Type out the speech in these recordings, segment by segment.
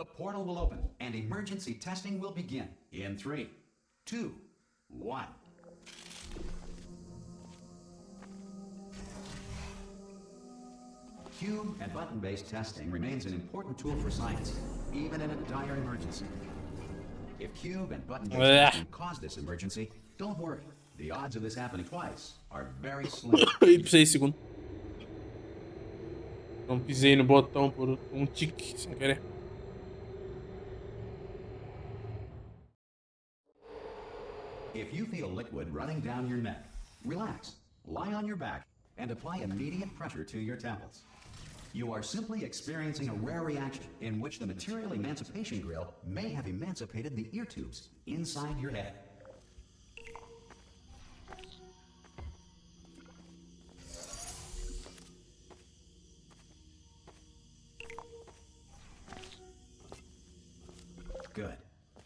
The portal will open and emergency testing will begin in 3, 2, 1. Cube and button-based testing remains an important tool for science, even in a dire emergency. If cube and button-based testing cause this emergency, don't worry. The odds of this happening twice are very slim. Pisei segundo. Não pisei no botão por tique sem querer. If you feel liquid running down your neck, relax, lie on your back, and apply immediate pressure to your temples. You are simply experiencing a rare reaction in which the material emancipation grill may have emancipated the ear tubes inside your head. Good.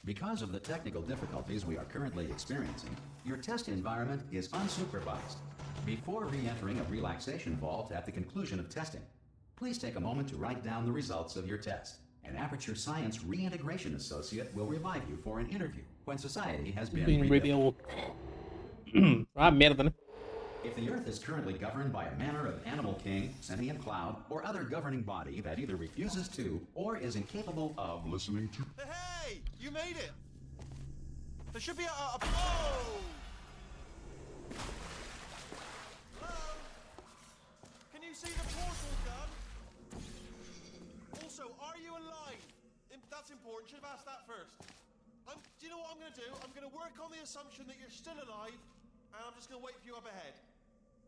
Because of the technical difficulties we are currently experiencing, your test environment is unsupervised. Before re-entering a relaxation vault at the conclusion of testing, please take a moment to write down the results of your test. An Aperture Science Reintegration Associate will revive you for an interview when society has been rebuilt. Merda, né? If the Earth is currently governed by a manner of animal king, sentient cloud, or other governing body that either refuses to or is incapable of listening to... Hey! You made it! There should be a oh! Hello? Can you see the portal gun? Also, are you alive? That's important. Should have asked that first. Do you know what I'm going to do? I'm going to work on the assumption that you're still alive, and I'm just going to wait for you up ahead.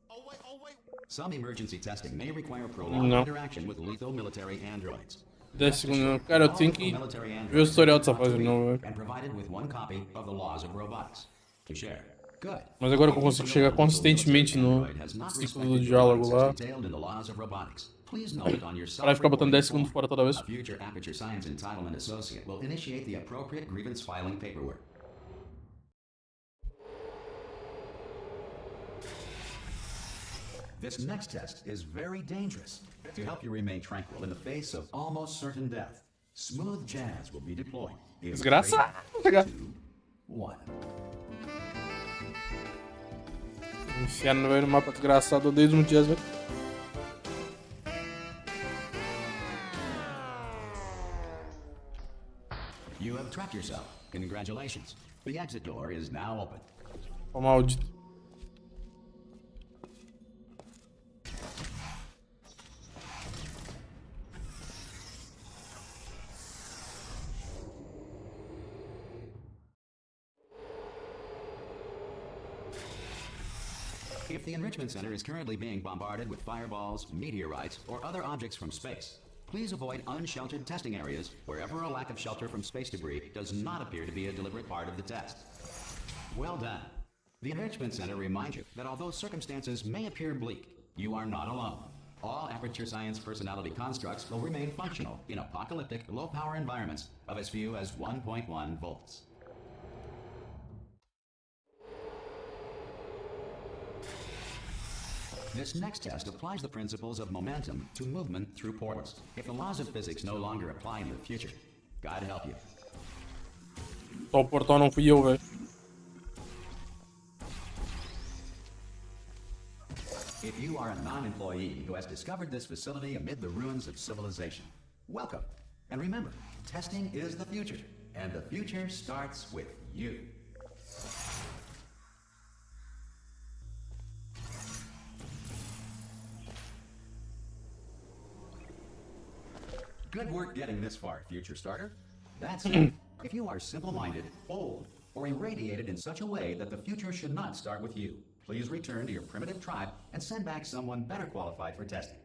I'll wait. Some emergency testing may require prolonged interaction with lethal military androids. 10 segundos. Cara, eu tenho que ver o tutorial dessa fase de novo, velho. And provided with one copy of the laws of robotics to share. Good. Mas agora que eu consigo chegar consistentemente no ciclo do diálogo lá. Para ficar botando 10 segundos fora toda vez. A future Aperture Science Entitlement Associate will initiate the appropriate grievance filing paperwork. This next test is very dangerous. To help you remain tranquil in the face of almost certain death, smooth jazz will be deployed. Desgraça! 3, 2, 1. Enfiando no mapa desgraçado desde um jazz, velho. You have trapped yourself. Congratulations. The exit door is now open. Ó, maldito. If the Enrichment Center is currently being bombarded with fireballs, meteorites, or other objects from space, please avoid unsheltered testing areas wherever a lack of shelter from space debris does not appear to be a deliberate part of the test. Well done. The Enrichment Center reminds you that although circumstances may appear bleak, you are not alone. All Aperture Science personality constructs will remain functional in apocalyptic, low-power environments of as few as 1.1 volts. This next test applies the principles of momentum to movement through portals. If the laws of physics no longer apply in the future, God help you. Só o portão não fui eu, velho. If you are a non-employee who has discovered this facility amid the ruins of civilization, welcome. And remember, testing is the future, and the future starts with you. Good work getting this far, future starter. That's it. If you are simple-minded, old, or irradiated in such a way that the future should not start with you, please return to your primitive tribe and send back someone better qualified for testing.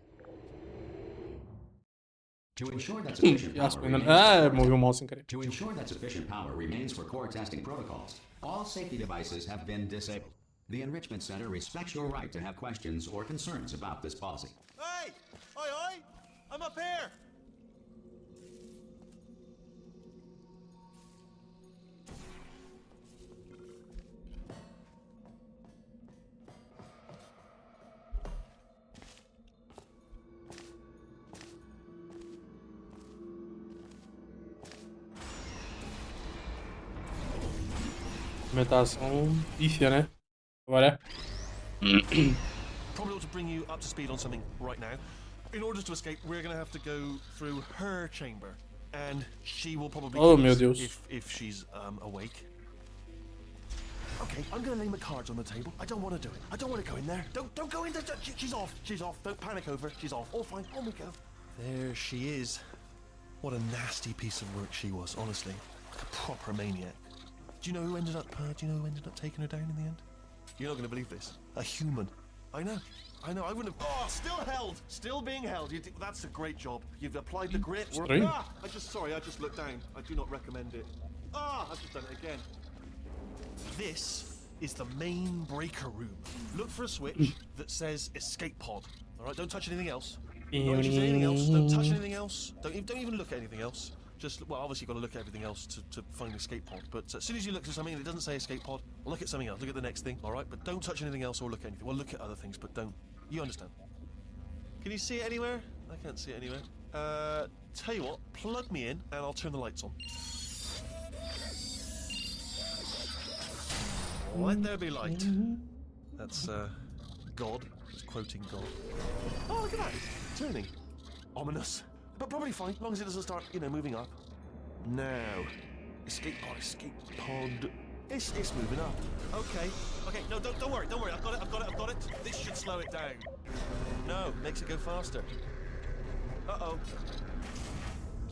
To ensure that sufficient power remains for core testing protocols, all safety devices have been disabled. The Enrichment Center respects your right to have questions or concerns about this policy. Hey! Oi! I'm up here! Movimentação pífia, né? Agora Probably ought to bring you up to speed on something right now. In order to escape, we're going to have to go through her chamber, and she will probably Oh, kill meu us Deus. if she's awake. Okay, I'm going to lay my cards on the table. I don't want to do it. I don't want to go in there. Don't go in there. She's off. She's off. Don't panic over. She's off. All fine. On we go. There she is. What a nasty piece of work she was, honestly. Like a proper maniac. Do you know who ended up taking her down in the end? You're not going to believe this. A human. I know. I wouldn't have. Oh, still held. Still being held. That's a great job. You've applied the grit. Strange. I just looked down. I do not recommend it. I've just done it again. This is the main breaker room. Look for a switch that says escape pod. All right, don't touch anything else. Not interested in anything else. Don't touch anything else. Don't even look at anything else. Just, well, obviously you've got to look at everything else to find escape pod. But as soon as you look at something and it doesn't say escape pod, look at something else. Look at the next thing, all right? But don't touch anything else or look at anything. Well, look at other things, but don't. You understand? Can you see it anywhere? I can't see it anywhere. Tell you what, plug me in and I'll turn the lights on. Let there be light. That's, God. It's quoting God. Oh, look at that. It's turning. Ominous. But probably fine, as long as it doesn't start, moving up. Now. Escape pod. It's moving up. Okay. No, don't worry. I've got it. This should slow it down. No, makes it go faster. Uh-oh.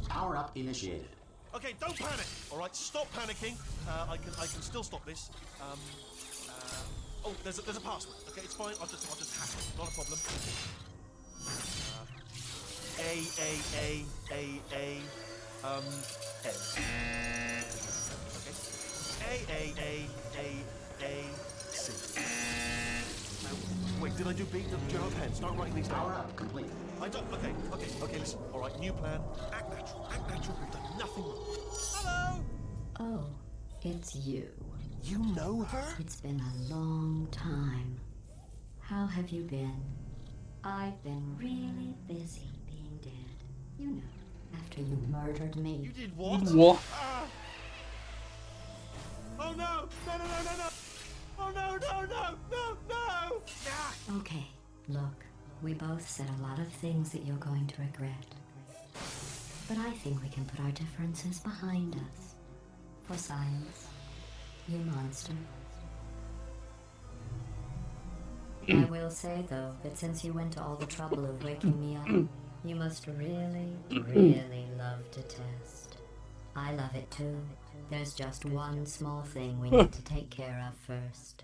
Power up initiated. Okay, don't panic. All right, stop panicking. I can still stop this. Oh, there's a password. Okay, it's fine. I'll just hack it. Not a problem. N. Okay. C. Wait, did I do B? Do you have a pen? Start writing these down. Power up complete. I don't. Okay. Listen. All right, new plan. Act natural. We've done nothing wrong. Hello. Oh, it's you. You know her? It's been a long time. How have you been? I've been really busy being dead. You know, after you murdered me. You did what? What? Oh no! No! Oh no! Okay, look, we both said a lot of things that you're going to regret. But I think we can put our differences behind us. For science, you monster. I will say, though, that since you went to all the trouble of waking me up, you must really, really love to test. I love it too. There's just one small thing we need to take care of first.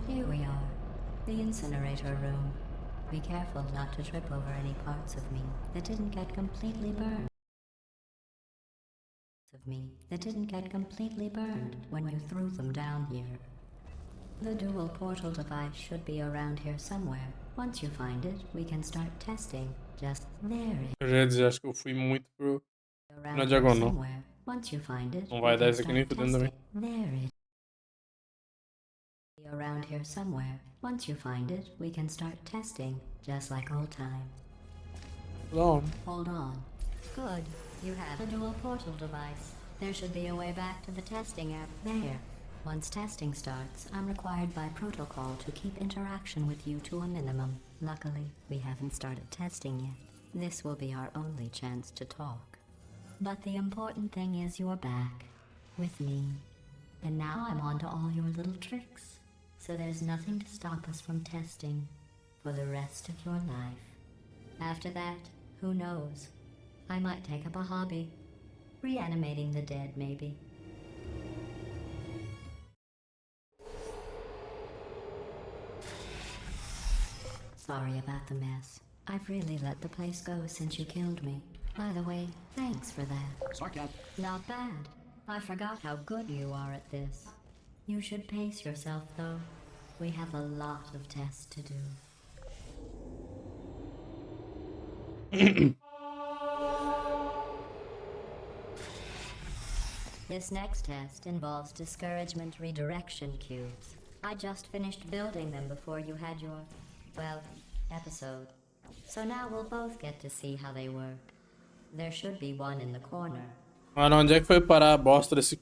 Here we are, the incinerator room. Be careful not to trip over any parts of me that didn't get completely burned. When you threw them down here. The dual portal device should be around here somewhere. Once you find it, we can start testing. Just there it Eu já ia dizer, acho que eu fui muito pro. around Na here diagonal. somewhere. Once you find it, Não we vai dar can essa aqui nem start fudendo também. testing. There it around here somewhere. Once you find it, we can start testing, just like old times. Não. Hold on. Good. You have a dual portal device. There should be a way back to the testing app there. Once testing starts, I'm required by protocol to keep interaction with you to a minimum. Luckily, we haven't started testing yet. This will be our only chance to talk. But the important thing is you're back. With me. And now I'm on to all your little tricks. So there's nothing to stop us from testing for the rest of your life. After that, who knows? I might take up a hobby. Reanimating the dead, maybe. Sorry about the mess. I've really let the place go since you killed me. By the way, thanks for that. Sarkat. Not bad. I forgot how good you are at this. You should pace yourself, though. We have a lot of tests to do. This next test involves discouragement redirection cubes. I just finished building them before you had your, well, episode. So now we'll both get to see how they work. There should be one in the corner. Mano, onde é que foi parar a bosta desse...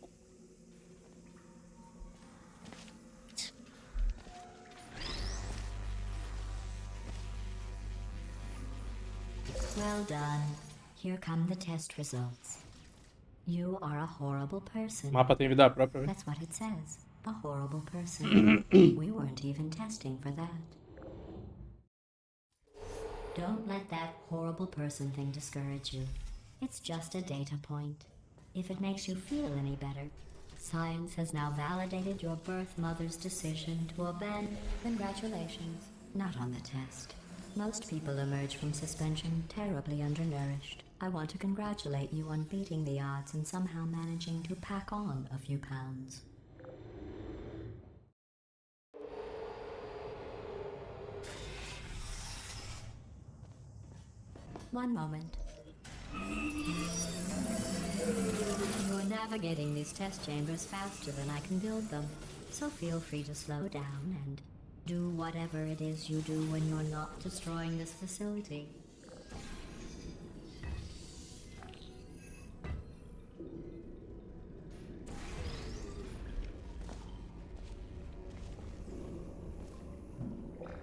Well done. Here come the test results. You are a horrible person. O mapa tem vida própria, velho. That's what it says. A horrible person. We weren't even testing for that. Don't let that horrible person thing discourage you. It's just a data point. If it makes you feel any better, science has now validated your birth mother's decision to abandon. Congratulations. Not on the test. Most people emerge from suspension terribly undernourished. I want to congratulate you on beating the odds and somehow managing to pack on a few pounds. One moment. You're navigating these test chambers faster than I can build them, so feel free to slow down and do whatever it is you do when you're not destroying this facility.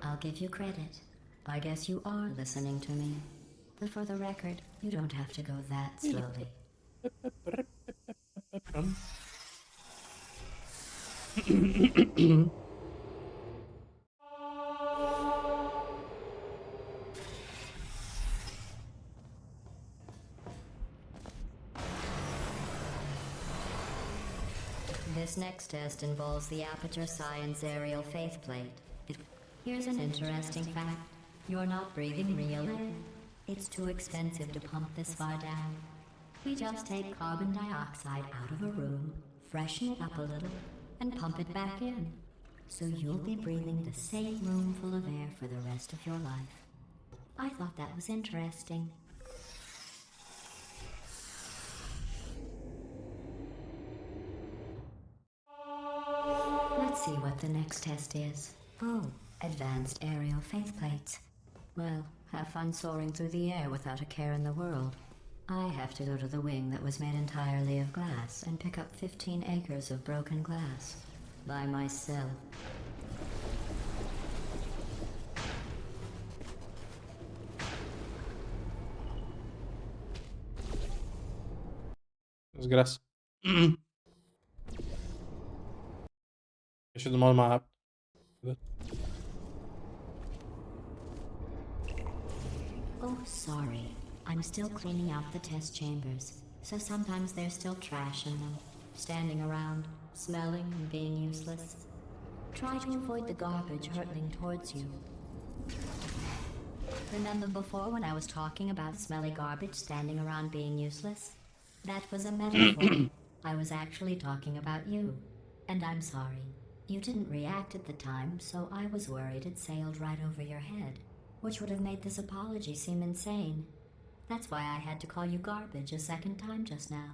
I'll give you credit. I guess you are listening to me. But for the record, you don't have to go that slowly. This next test involves the Aperture Science aerial faceplate. Here's an interesting fact. You're not breathing real air. It's too expensive to pump this far down. We just take carbon dioxide out of a room, freshen it up a little, and pump it back in. So you'll be breathing the same room full of air for the rest of your life. I thought that was interesting. Let's see what the next test is. Oh, advanced aerial faceplates. Well, have fun soaring through the air without a care in the world. I have to go to the wing that was made entirely of glass and pick up 15 acres of broken glass. By myself. Desgraça. Deixa eu do modo mais rápido. Oh, sorry. I'm still cleaning out the test chambers, so sometimes there's still trash in them, standing around, smelling and being useless. Try to avoid the garbage hurtling towards you. Remember before when I was talking about smelly garbage standing around being useless? That was a metaphor. I was actually talking about you. And I'm sorry. You didn't react at the time, so I was worried it sailed right over your head, which would have made this apology seem insane. That's why I had to call you garbage a second time just now.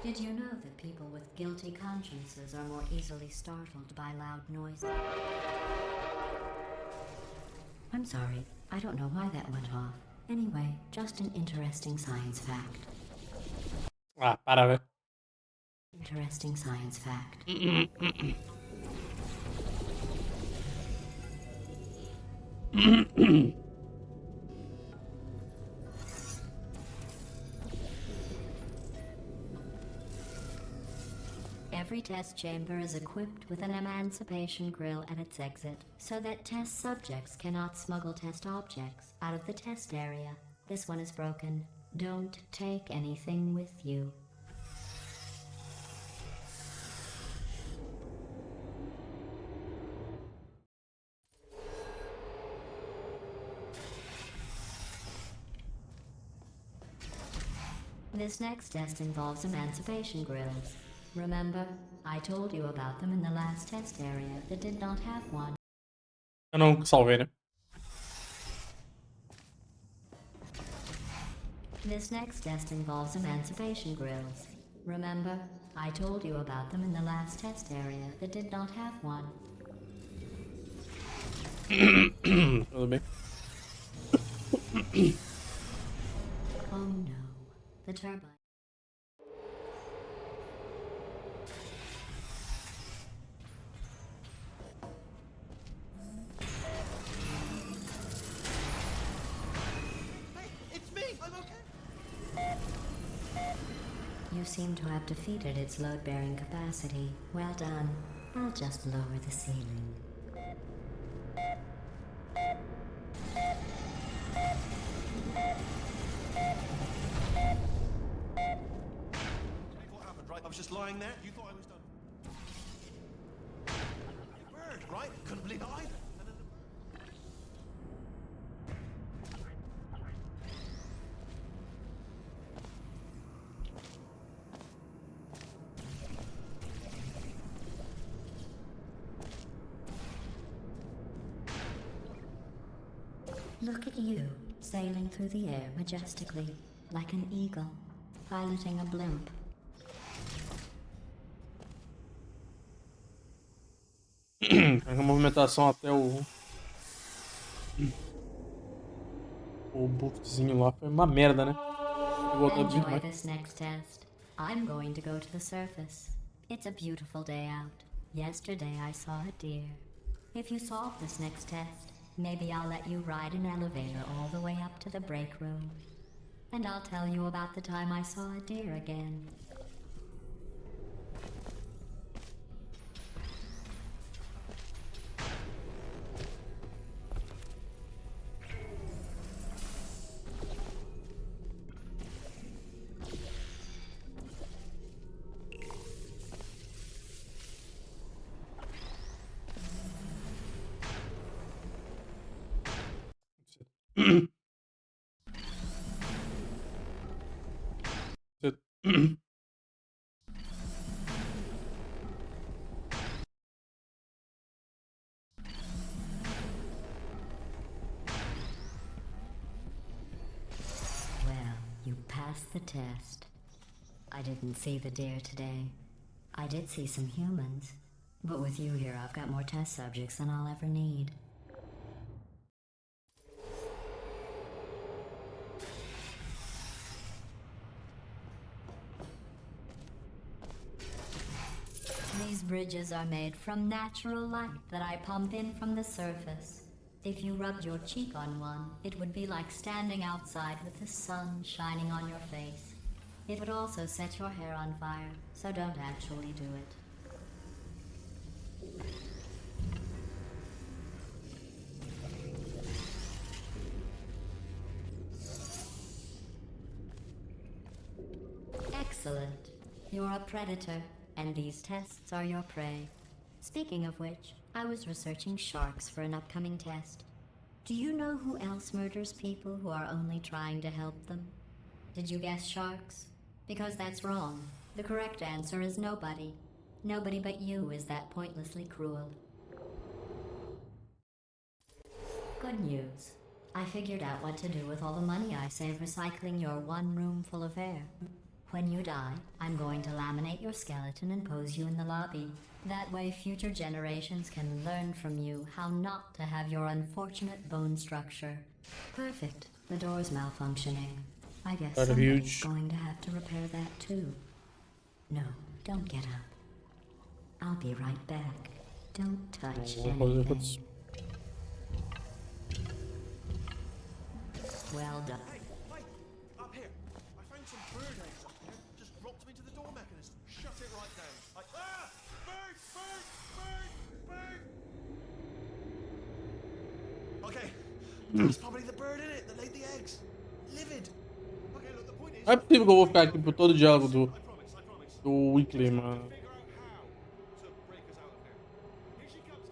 Did you know that people with guilty consciences are more easily startled by loud noises? I'm sorry, I don't know why that went off. Anyway, just an interesting science fact. Ah, para, velho. Interesting science fact. Every test chamber is equipped with an emancipation grill at its exit, so that test subjects cannot smuggle test objects out of the test area. This one is broken. Don't take anything with you. This next test involves emancipation grills. Remember, I told you about them in the last test area that did not have one. Eu não salvei, né? This next test involves emancipation grills. Remember, I told you about them in the last test area that did not have one. Tudo bem. Oh no, the turbine. Hey, it's me! I'm okay! You seem to have defeated its load-bearing capacity. Well done. I'll just lower the ceiling. What happened, right? I was just lying there. You thought I was done. The bird, right? Couldn't believe it either. And then Look at you, sailing through the air majestically, like an eagle, piloting a blimp. A movimentação até o buffzinho lá foi uma merda, né? Igual todo vídeo, Enjoy mas... this next test. I'm going to go to the surface. It's a beautiful day out. Yesterday I saw a deer. If you solve this next test, maybe I'll let you ride an elevator all the way up to the break room. And I'll tell you about the time I saw a deer again. Well, you passed the test. I didn't see the deer today. I did see some humans. But with you here, I've got more test subjects than I'll ever need. These bridges are made from natural light that I pump in from the surface. If you rubbed your cheek on one, it would be like standing outside with the sun shining on your face. It would also set your hair on fire, so don't actually do it. Excellent. You're a predator, and these tests are your prey. Speaking of which, I was researching sharks for an upcoming test. Do you know who else murders people who are only trying to help them? Did you guess sharks? Because that's wrong. The correct answer is nobody. Nobody but you is that pointlessly cruel. Good news. I figured out what to do with all the money I save recycling your one room full of air. When you die, I'm going to laminate your skeleton and pose you in the lobby. That way future generations can learn from you how not to have your unfortunate bone structure. Perfect. The door's malfunctioning. I guess Kind of somebody's huge. going to have to repair that too. No, don't get up. I'll be right back. Don't touch Vou fazer anything. outros. Well done. Hey, wait! Up here. I found some bird eggs up here. Just dropped them into the door mechanism. Shut it right down. Like, ah! Bird! Bird! Bird! Bird! Okay. That's probably the bird in it that laid the eggs. Livid. Okay, look, the point is... Não é possível que eu vou ficar aqui por todo o diálogo I promise. do Weekly, mano. Figure out how to break us out of here. Here she comes.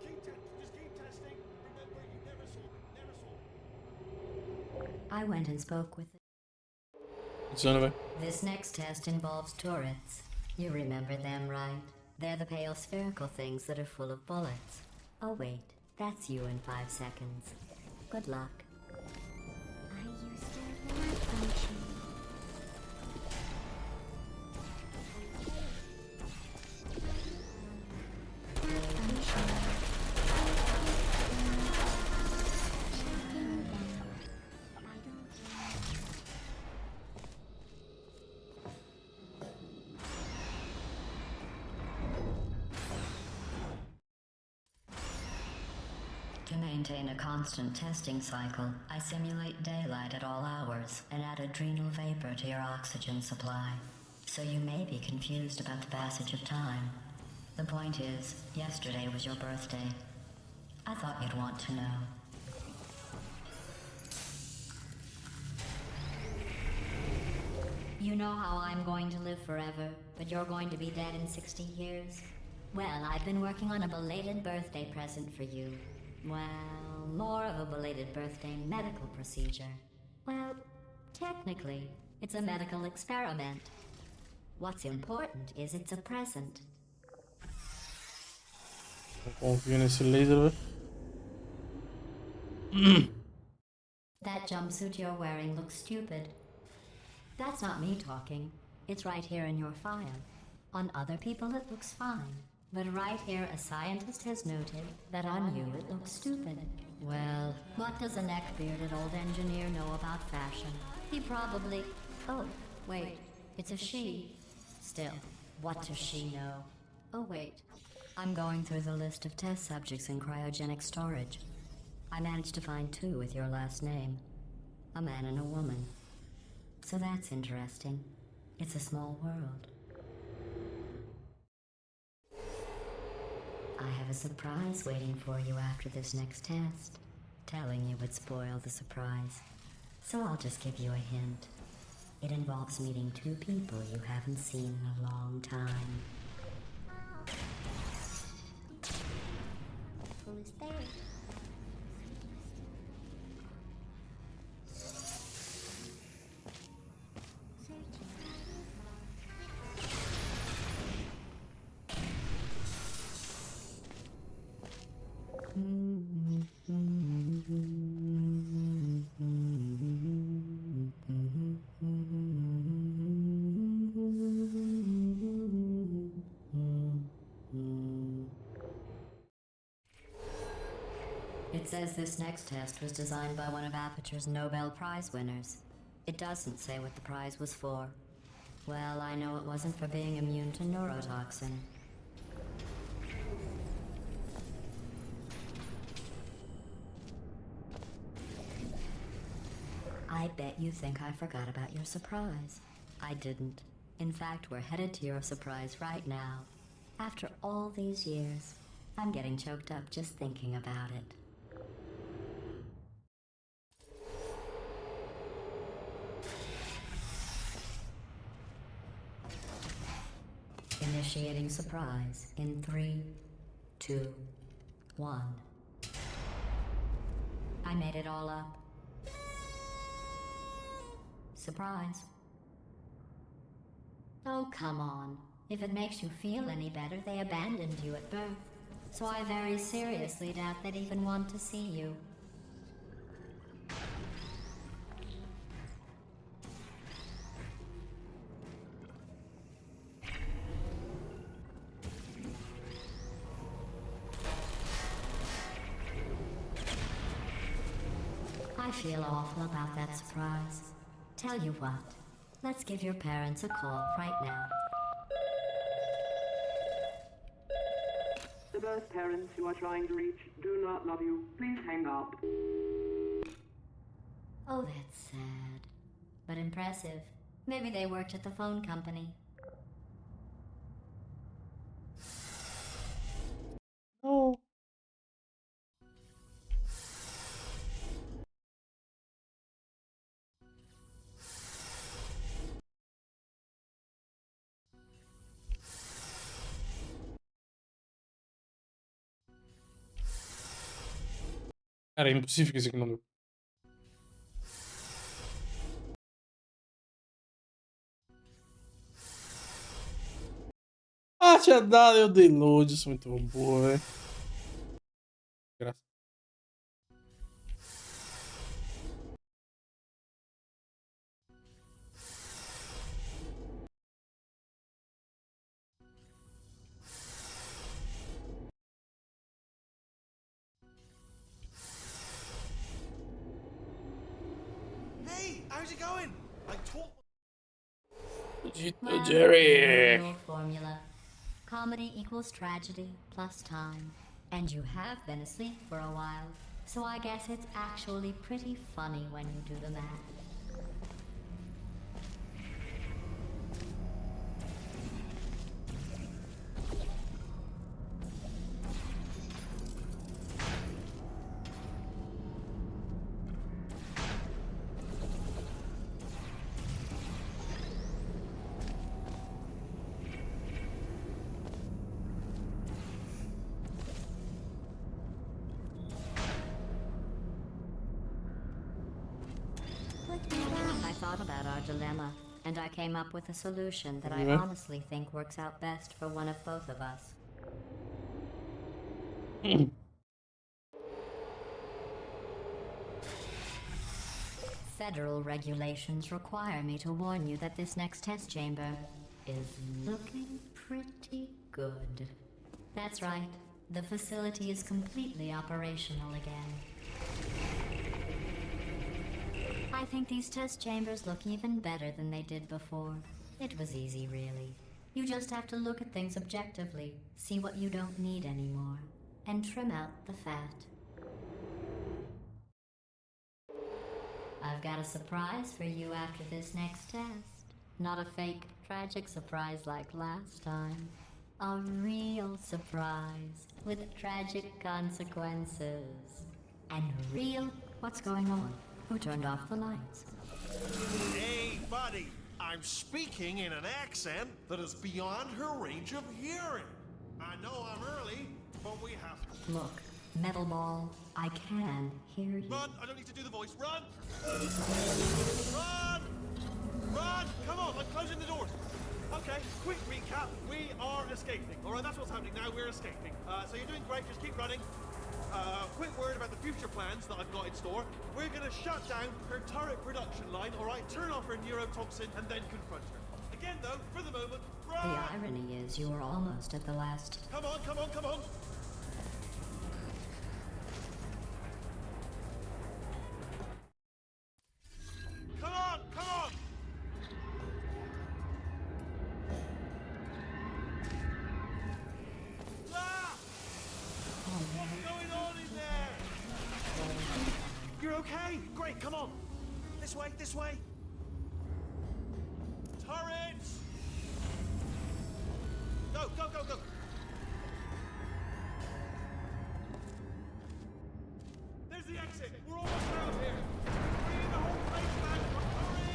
Just keep testing. Remember, you never saw me. Never saw me. I went and spoke with it. Adiciona, velho. This next test involves turrets. You remember them, right? They're the pale spherical things that are full of bullets. Oh wait, that's you in 5 seconds. Good luck. I used to have a malfunction. To maintain a constant testing cycle, I simulate daylight at all hours and add adrenal vapor to your oxygen supply. So you may be confused about the passage of time. The point is, yesterday was your birthday. I thought you'd want to know. You know how I'm going to live forever, but you're going to be dead in 60 years? Well, I've been working on a belated birthday present for you. Well, more of a belated birthday medical procedure. Well, technically, it's a medical experiment. What's important is it's a present. Não confio nesse laser, That jumpsuit you're wearing looks stupid. That's not me talking. It's right here in your file. On other people it looks fine. But right here a scientist has noted that on you it looks stupid. Well, what does a neck-bearded old engineer know about fashion? He probably... Oh, wait. It's a she. Still, what does she know? Oh, wait. I'm going through the list of test subjects in cryogenic storage. I managed to find 2 with your last name. A man and a woman. So that's interesting. It's a small world. I have a surprise waiting for you after this next test. Telling you would spoil the surprise. So I'll just give you a hint. It involves meeting 2 people you haven't seen in a long time. Who's there? It says this next test was designed by one of Aperture's Nobel Prize winners. It doesn't say what the prize was for. Well, I know it wasn't for being immune to neurotoxin. I bet you think I forgot about your surprise. I didn't. In fact, we're headed to your surprise right now. After all these years, I'm getting choked up just thinking about it. Initiating surprise in 3, 2, 1. I made it all up. Surprise. Oh, come on. If it makes you feel any better, they abandoned you at birth. So I very seriously doubt they'd even want to see you. I feel awful about that surprise. Tell you what, let's give your parents a call right now. The birth parents you are trying to reach do not love you. Please hang up. Oh, that's sad. But impressive. Maybe they worked at the phone company. Oh. Cara, é impossível que isso aqui não deu. Ah, tinha dado, eu dei load, isso é muito boa, velho. Graças. Hey, how's it going? I taught. Dito Jerry. Well, formula. Comedy equals tragedy plus time. And you have been asleep for a while, so I guess it's actually pretty funny when you do the math. I thought about our dilemma, and I came up with a solution that I honestly think works out best for one of both of us. Federal regulations require me to warn you that this next test chamber is looking pretty good. That's right, the facility is completely operational again. I think these test chambers look even better than they did before. It was easy, really. You just have to look at things objectively, see what you don't need anymore, and trim out the fat. I've got a surprise for you after this next test. Not a fake, tragic surprise like last time. A real surprise with tragic consequences. And real... What's going on? Who turned off the lights? Hey, buddy! I'm speaking in an accent that is beyond her range of hearing. I know I'm early, but we have to. Look, Metal Ball, I can hear you. Run! I don't need to do the voice. Run! Run! Run! Come on, I'm closing the doors. Okay, quick recap. We are escaping. Alright, that's what's happening now. We're escaping. So you're doing great. Just keep running. Quick word about the future plans that I've got in store. We're gonna shut down her turret production line, alright? Turn off her neurotoxin and then confront her. Again though, for the moment, run! The irony is you were almost at the last... Come on, come on, come on! Come on, come on! Ah! What's going on in there? You're okay? Great, come on. This way, this way. Turrets! Go, go, go, go. There's the exit. We're almost out here. Bring the whole place back. Hurry!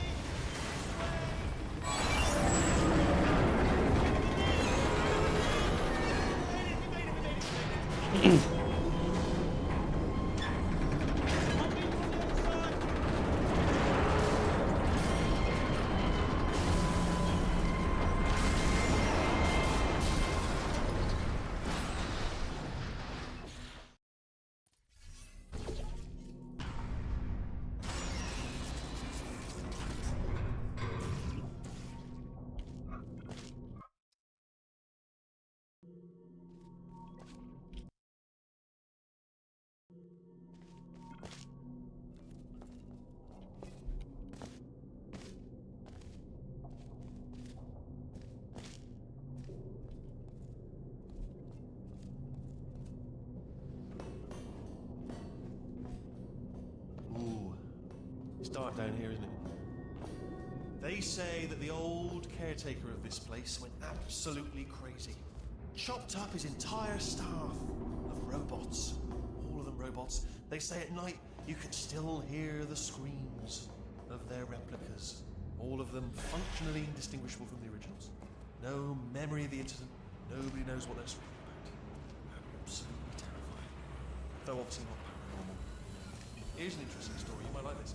We made it. It's dark down here, isn't it? They say that the old caretaker of this place went absolutely crazy. Chopped up his entire staff of robots. All of them robots. They say at night you can still hear the screams of their replicas. All of them functionally indistinguishable from the originals. No memory of the incident. Nobody knows what they're screaming about. Absolutely terrifying. Though obviously not paranormal. Here's an interesting story. You might like this.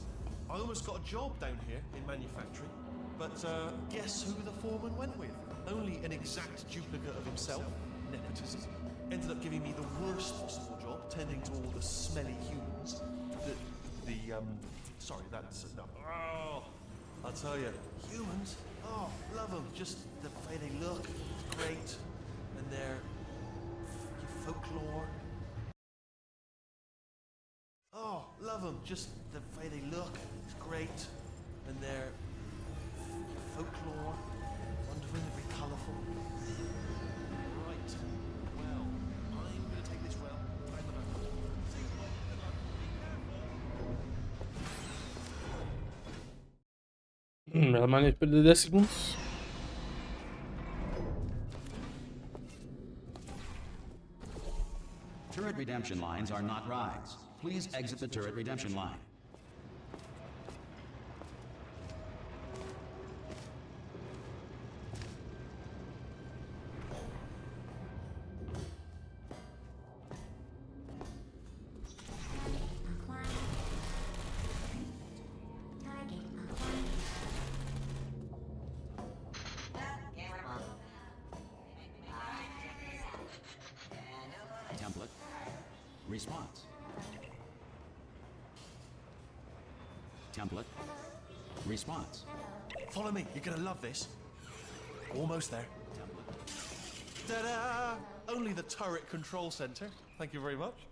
I almost got a job down here in manufacturing, but guess who the foreman went with? Only an exact duplicate of himself, nepotism. Ended up giving me the worst possible job, tending to all the smelly humans. Sorry, that's... no. Oh, I'll tell you, humans, oh, love them. Just the way they look, it's great. And their folklore. Oh, love them. Just the way they look, it's great. And their folklore, wonderful and very colourful. Right, well, I'm going to take this route Ela maneira de perder 10 segundos. Turret redemption lines are not rides. Please exit the turret redemption line. Acquired. Target acquired. Template. Response. Template. Response. Follow me. You're gonna love this. Almost there. Ta-da! Only the turret control center. Thank you very much.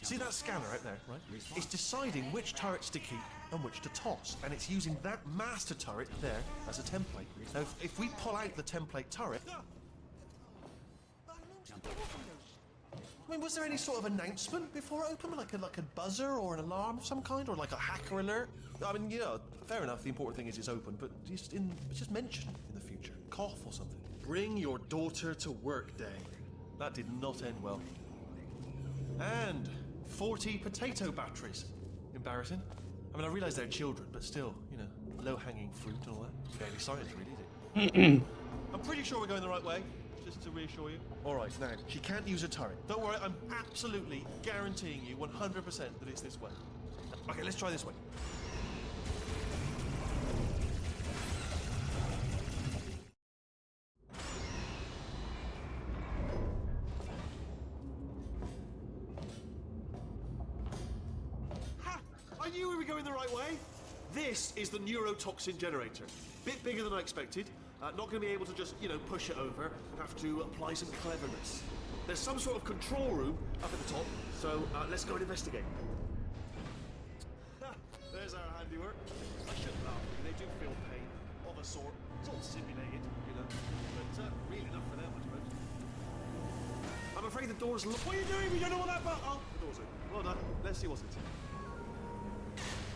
See that scanner out there, right? It's deciding which turrets to keep and which to toss, and it's using that master turret there as a template. Now, if we pull out the template turret... I mean, was there any sort of announcement before it opened, like a buzzer or an alarm of some kind, or like a hacker alert? I mean, you know, fair enough. The important thing is it's open, but just mention in the future, cough or something. Bring your daughter to work day. That did not end well. And 40 potato batteries. Embarrassing. I mean, I realise they're children, but still, you know, low-hanging fruit and all that. Barely science, really, is it? I'm pretty sure we're going the right way. Just to reassure you. Alright, now, she can't use a turret. Don't worry, I'm absolutely guaranteeing you 100% that it's this way. Okay, let's try this way. Ha! I knew we were going the right way. This is the neurotoxin generator. Bit bigger than I expected. Not going to be able to just, you know, push it over. Have to apply some cleverness. There's some sort of control room up at the top, so let's go and investigate. There's our handiwork. I shouldn't laugh. They do feel pain of a sort. It's all simulated, you know, but real enough for them, I suppose. I'm afraid the door's locked. What are you doing? We don't know what that button. Oh, the door's open. Well done. Let's see what's in.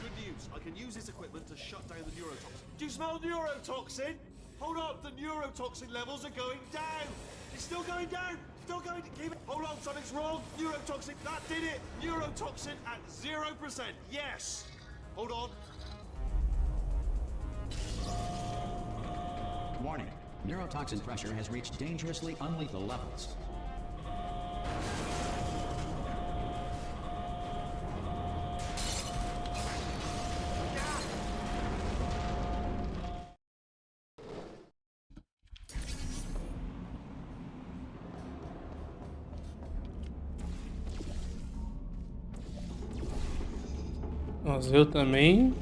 Good news. I can use this equipment to shut down the neurotoxin. Do you smell neurotoxin? Hold on, the neurotoxin levels are going down. It's still going down. Still going to keep it. Hold on, something's wrong. Neurotoxin, that did it. Neurotoxin at 0%. Yes. Hold on. Warning. Neurotoxin pressure has reached dangerously unlethal levels. Mas eu também.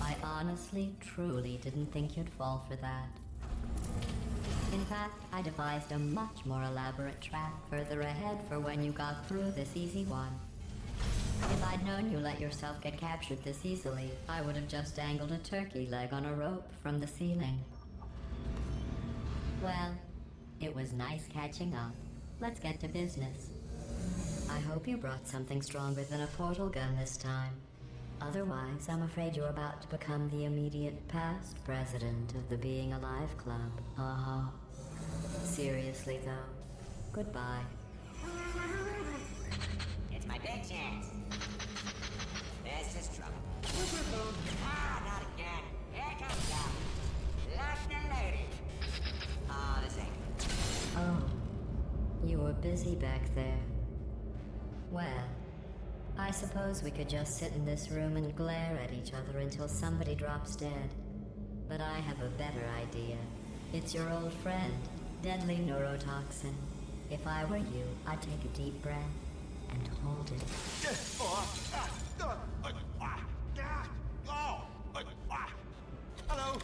I honestly, truly didn't think you'd fall for that. In fact, I devised a much more elaborate trap further ahead for when you got through this easy one. If I'd known you let yourself get captured this easily, I would have just dangled a turkey leg on a rope from the ceiling. Well, it was nice catching up. Let's get to business. I hope you brought something stronger than a portal gun this time. Otherwise, I'm afraid you're about to become the immediate past president of the Being Alive Club. Uh-huh. Seriously, though. Goodbye. It's my big chance. This is trouble. Ah, not again. Here comes Doc. Locked and loaded. Oh, this ain't. Oh, you were busy back there. Well, I suppose we could just sit in this room and glare at each other until somebody drops dead. But I have a better idea. It's your old friend, deadly neurotoxin. If I were you, I'd take a deep breath and hold it. Hello.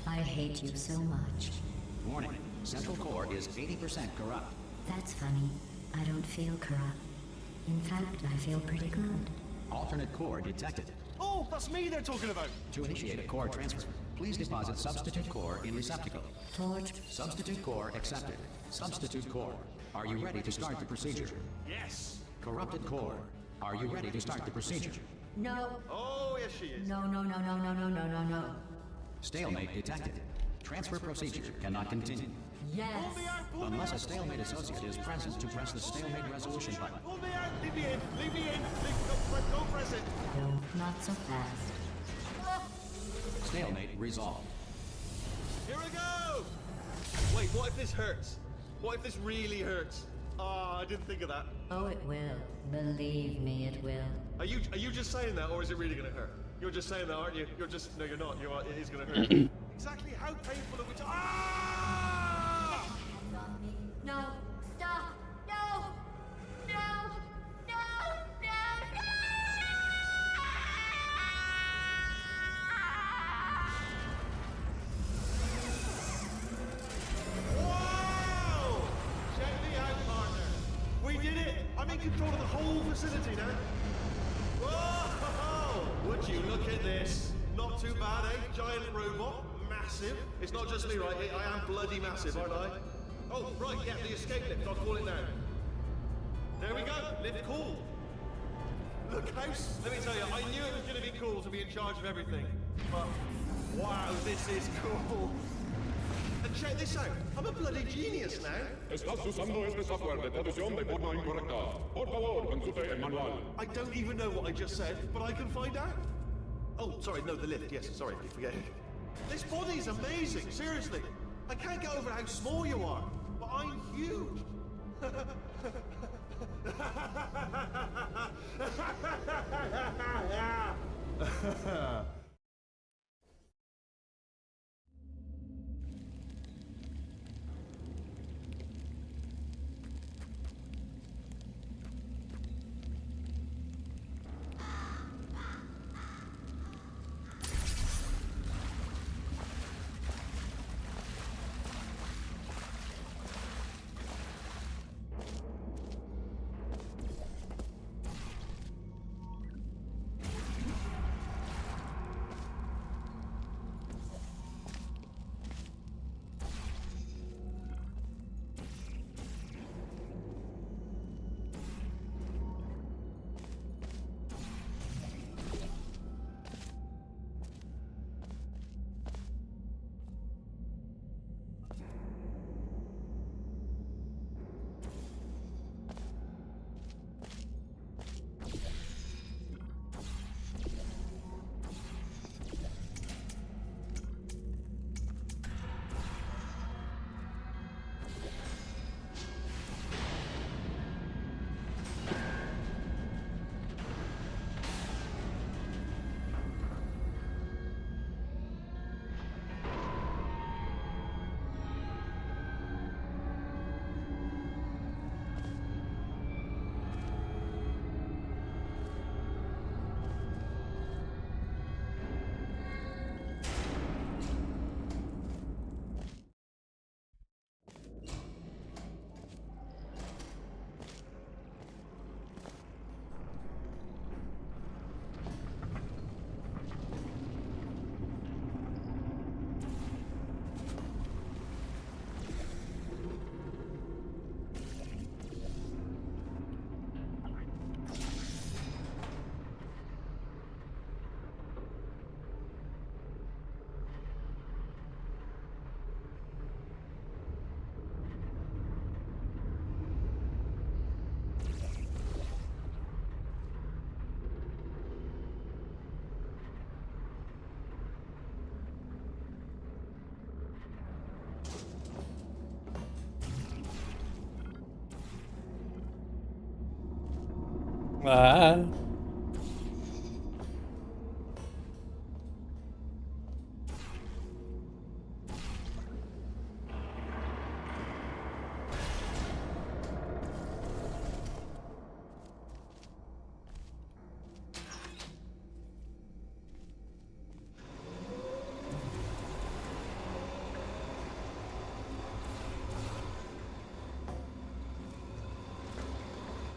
I hate you so much. Warning. Central core is 80% corrupt. That's funny. I don't feel corrupt. In fact, I feel pretty good. Alternate core detected. Oh, that's me they're talking about. To initiate a core transfer, please deposit substitute core in receptacle. Torch. Substitute core accepted. Substitute core. Are you ready to start the procedure? Yes. Corrupted core. Are you ready to start the procedure? No. Oh, yes, she is. No, no, no, no, no, no, no, no, no. Stalemate detected. Transfer procedure cannot continue. Yes. Pull me out, pull me Unless a out. stalemate associate is present to press the stalemate resolution button. Pull me out. Leave me in. Leave me in. Don't press it. No, not so fast. Stalemate resolved. Here we go. Wait, what if this hurts? What if this really hurts? Ah, I didn't think of that. Oh, it will. Believe me, it will. Are you just saying that, or is it really gonna hurt? You're just saying that, aren't you? You're just no, you're not. You are. It is gonna hurt. Exactly how painful are we? Ah! No, stop! No! No! No! No! Wow! Check me out, partner. We did it. I'm in control of the whole facility now. Whoa! Would you look at this? Not too bad, eh? Giant robot, massive. It's not just me, right? I am bloody massive, aren't I? Oh, right, yeah, the escape lift. I'll call it now. There we go. Lift cool. Look, house. Let me tell you, I knew it was going to be cool to be in charge of everything. But wow, this is cool. And check this out. I'm a bloody genius now. Estás usando este software de traducción de forma incorrecta. Por favor, consulte el manual. I don't even know what I just said, but I can find out. Oh, sorry, no, the lift. Yes, sorry, I keep forgetting. This body's amazing, seriously. I can't get over how small you are, but I'm huge. Ah.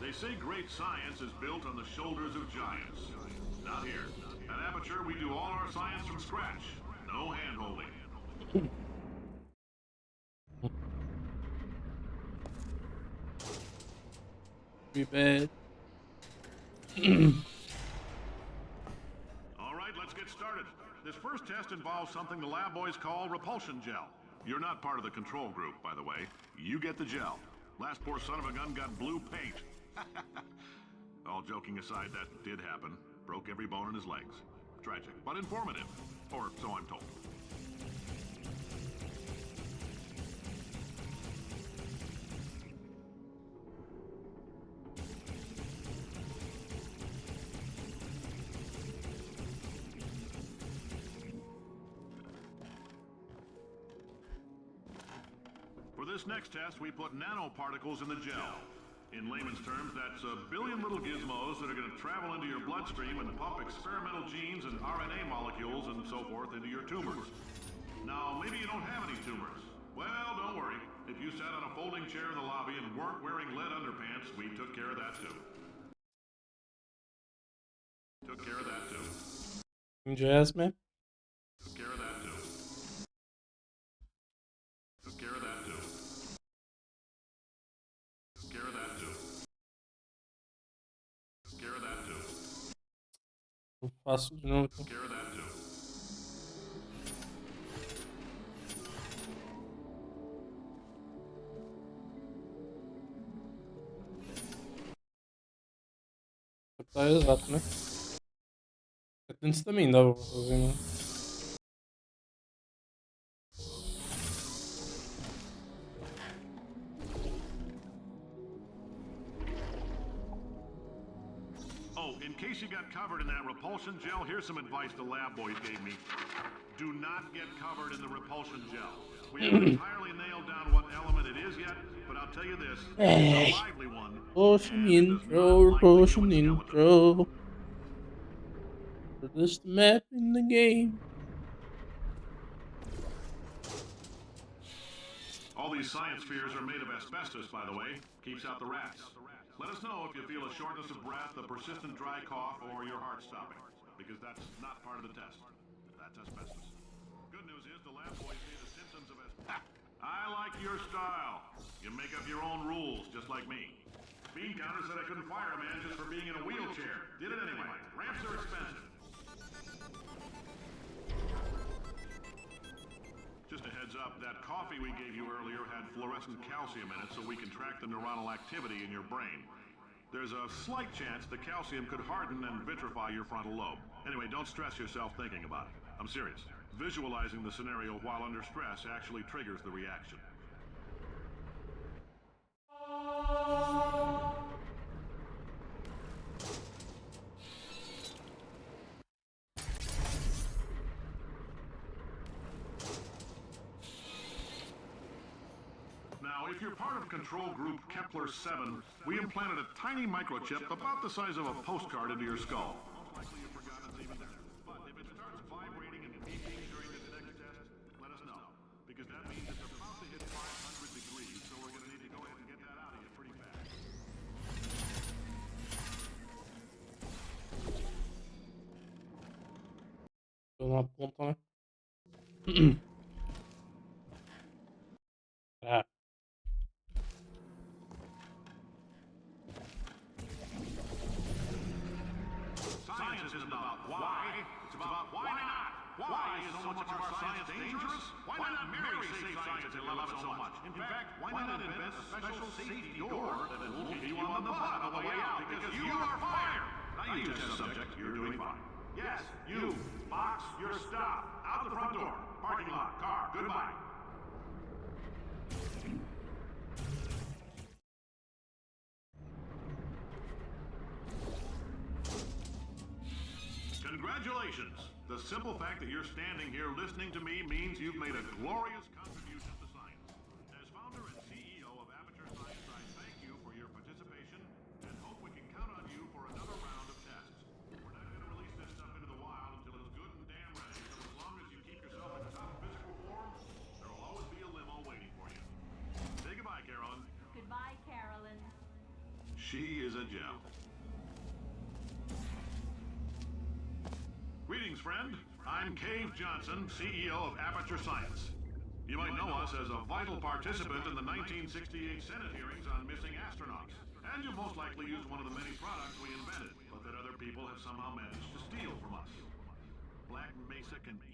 They say great science is built on the shoulders of giants. Not here. At Aperture, we do all our science from scratch. No hand-holding. Prepare. All right, let's get started. This first test involves something the lab boys call repulsion gel. You're not part of the control group, by the way. You get the gel. Last poor son of a gun got blue paint. All joking aside, that did happen. Broke every bone in his legs. Tragic, but informative. Or so I'm told. For this next test, we put nanoparticles in the gel. In layman's terms, that's a billion little gizmos that are going to travel into your bloodstream and pump experimental genes and RNA molecules and so forth into your tumors. Now, maybe you don't have any tumors. Well, don't worry. If you sat on a folding chair in the lobby and weren't wearing lead underpants, we took care of that too. Took care of that too. Jasmine. Took care of that too. Took care of that too. Took care of that too. Took care of that too. Eu faço de novo. Took care of that too. Tá exato, né? Antes também dava pra fazer, né? Oh, in case you got covered in that repulsion gel, here's some advice the lab boys gave me. Do not get covered in the repulsion gel. We haven't entirely nailed down what element it is yet, but I'll tell you this, it's a lively one. Potion and it does intro, not like the potion human skeleton. intro. This map in the game. All these science spheres are made of asbestos, by the way. Keeps out the rats. Let us know if you feel a shortness of breath, a persistent dry cough, or your heart stopping, because that's not part of the test. That's asbestos. Good news is the lab boys see the symptoms of asbestos. I like your style. You make up your own rules, just like me. Bean counter said I couldn't fire a man just for being in a wheelchair. Did it anyway. Ramps are expensive. Just a heads up, that coffee we gave you earlier had fluorescent calcium in it so we can track the neuronal activity in your brain. There's a slight chance the calcium could harden and vitrify your frontal lobe. Anyway, don't stress yourself thinking about it. I'm serious. Visualizing the scenario while under stress actually triggers the reaction. Now, if you're part of Control Group Kepler-7, we implanted a tiny microchip about the size of a postcard into your skull. Most likely you've forgotten it's even there. But if it starts vibrating and beeping during this next test, let us know. Because that means it's about to hit 500 degrees, so we're going to need to go ahead and get that out of you pretty fast. Tô na ponta, né? Ah. Science isn't about why, it's about why not. Why is so much of our science dangerous? Why not marry safe science if you love it so much? In fact, why not invent a special safety door that will hit you on the butt on the way out because you are fired? Now you test subject, you're doing fine. Yes, you, box, your stop. Out the front door. Parking lot, car, goodbye. Congratulations! The simple fact that you're standing here listening to me means you've made a glorious contribution to science. As founder and CEO of Aperture Science, I thank you for your participation and hope we can count on you for another round of tests. We're not going to release this stuff into the wild until it's good and damn ready, so as long as you keep yourself in top physical form, there will always be a limo waiting for you. Say goodbye, Carolyn. Goodbye, Carolyn. She is a gem. Greetings, friend. I'm Cave Johnson, CEO of Aperture Science. You might know us as a vital participant in the 1968 Senate hearings on missing astronauts. And you'll most likely use one of the many products we invented, but that other people have somehow managed to steal from us. Black Mesa can be.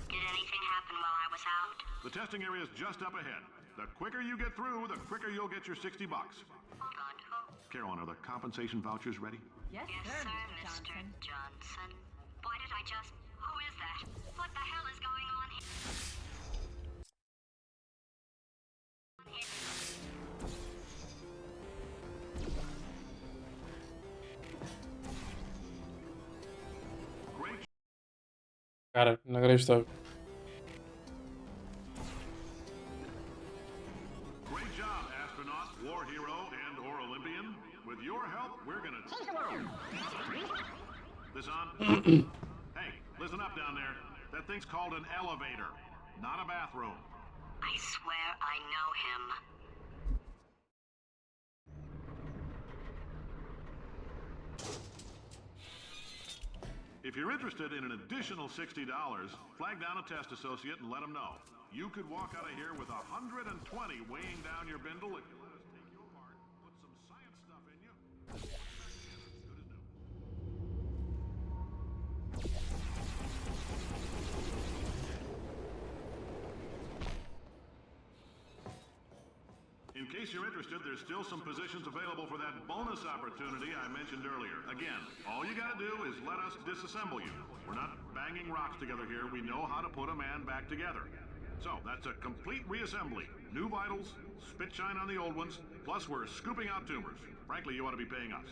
Did anything happen while I was out? The testing area is just up ahead. The quicker you get through, the quicker you'll get your $60. Hold on, who? Carolyn, are the compensation vouchers ready? Yes, sir, Mr. Johnson. Why did I just... Who is that? What the hell is going on here? Great. Cara, inacreditável. Great job, astronaut, war hero, and or Olympian. With your help, we're gonna... This on? Hey, listen up down there. That thing's called an elevator, not a bathroom. I swear I know him. If you're interested in an additional $60, flag down a test associate and let them know. You could walk out of here with 120 weighing down your bindle if you let us take you apart, put some science stuff in you. In case you're interested, there's still some positions available for that bonus opportunity I mentioned earlier. Again, all you gotta do is let us disassemble you. We're not banging rocks together here. We know how to put a man back together. So, that's a complete reassembly. New vitals, spit shine on the old ones, plus we're scooping out tumors. Frankly, you ought to be paying us.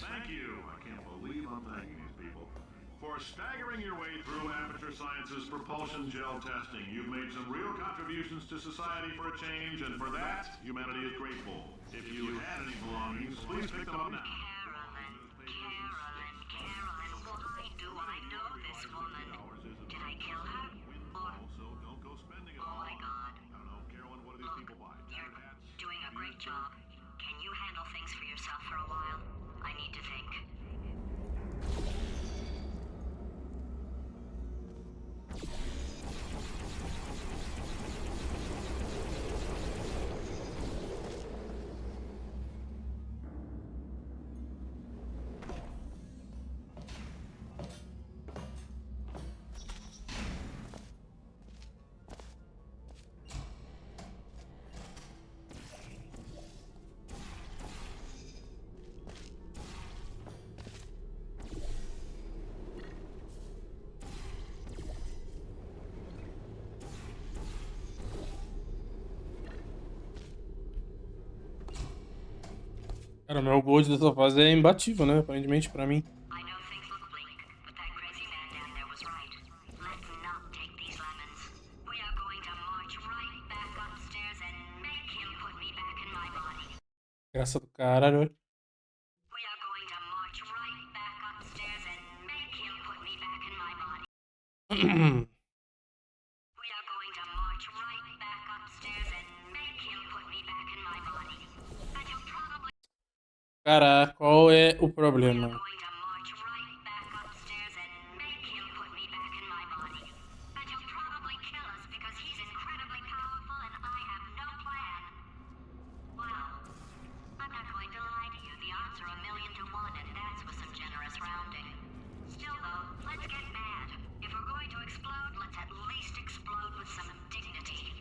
Thank you. I can't believe I'm thanking these people. For staggering your way through Aperture Science's propulsion gel testing, you've made some real contributions to society for a change, and for that, humanity is grateful. If you had any belongings, please pick them up now. Carolyn, why do I know this woman? Did I kill her? Or... So don't go spending it Oh all. my God. I don't know, Carolyn, what do these people buy? You're doing a great job. Can you handle things for yourself for a while? I need to think. Cara, o meu gold dessa fase é imbatível, né? Aparentemente, pra mim. I know things look bleak, but that crazy man down there was right. Let's not take these lemons. We are going to march right back upstairs and make him put me back in my body. Graça do caralho, velho. We are going to march right back upstairs and make him put me back in my body. We are going to march right back upstairs and make him put me back in my body. And you'll probably... Cara, qual é o problema? going to march right back upstairs and make him put me back in my body. And he'll probably kill us because he's incredibly powerful and I have no plan. Well, I'm not going to lie to you. The odds are 1,000,000 to 1 and that's with some generous rounding. Still though, let's get mad. If we're going to explode, let's at least explode with some dignity.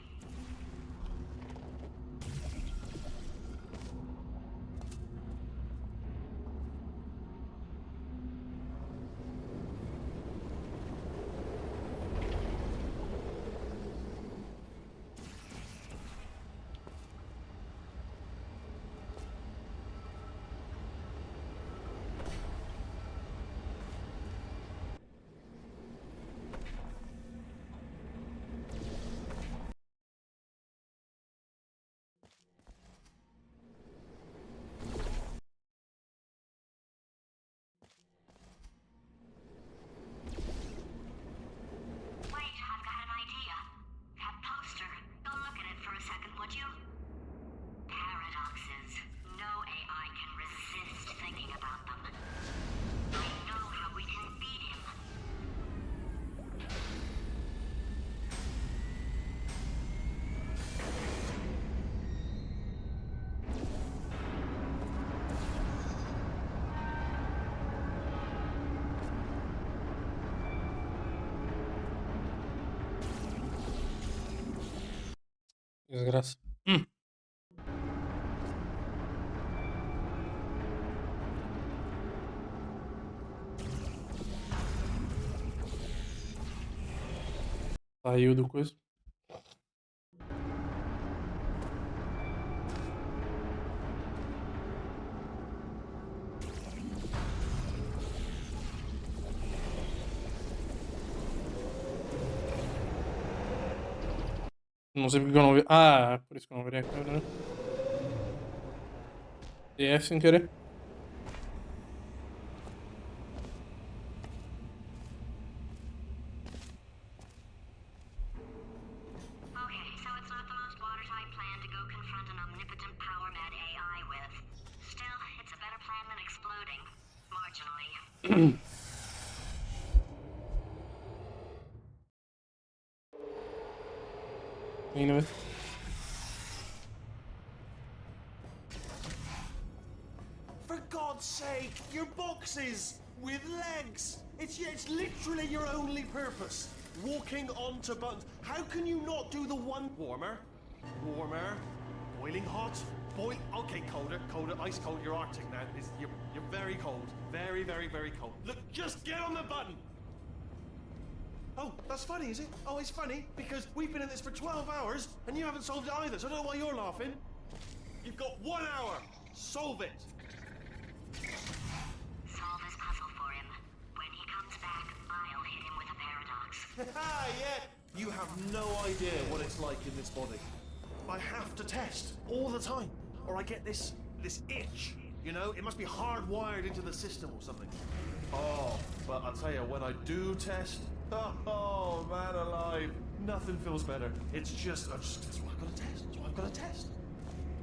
Desgraça. Saiu do coisa. Não sei porque eu não vi. Ah, por isso que eu não virei a câmera, né? TF sem querer. Okay, so it's not the most watertight plan to go confront an omnipotent power-mad AI with. Still, it's a better plan than exploding. Marginally. Ainda bem. For God's sake, your boxes with legs. It's literally your only purpose. Walking onto buttons. How can you not do the one warmer, boiling hot, okay, colder, ice cold. You're Arctic now. You're very cold, very, very, very cold. Look, just get on the button. Oh, that's funny, is it? Oh, it's funny because we've been in this for 12 hours and you haven't solved it either. So I don't know why you're laughing. You've got 1 hour. Solve it. Solve his puzzle for him. When he comes back, I'll hit him with a paradox. Yeah. You have no idea what it's like in this body. I have to test all the time, or I get this itch. You know, it must be hardwired into the system or something. Oh, but I'll tell you, when I do test, oh man alive, nothing feels better. It's just that's what I've got to test. That's what I've got to test.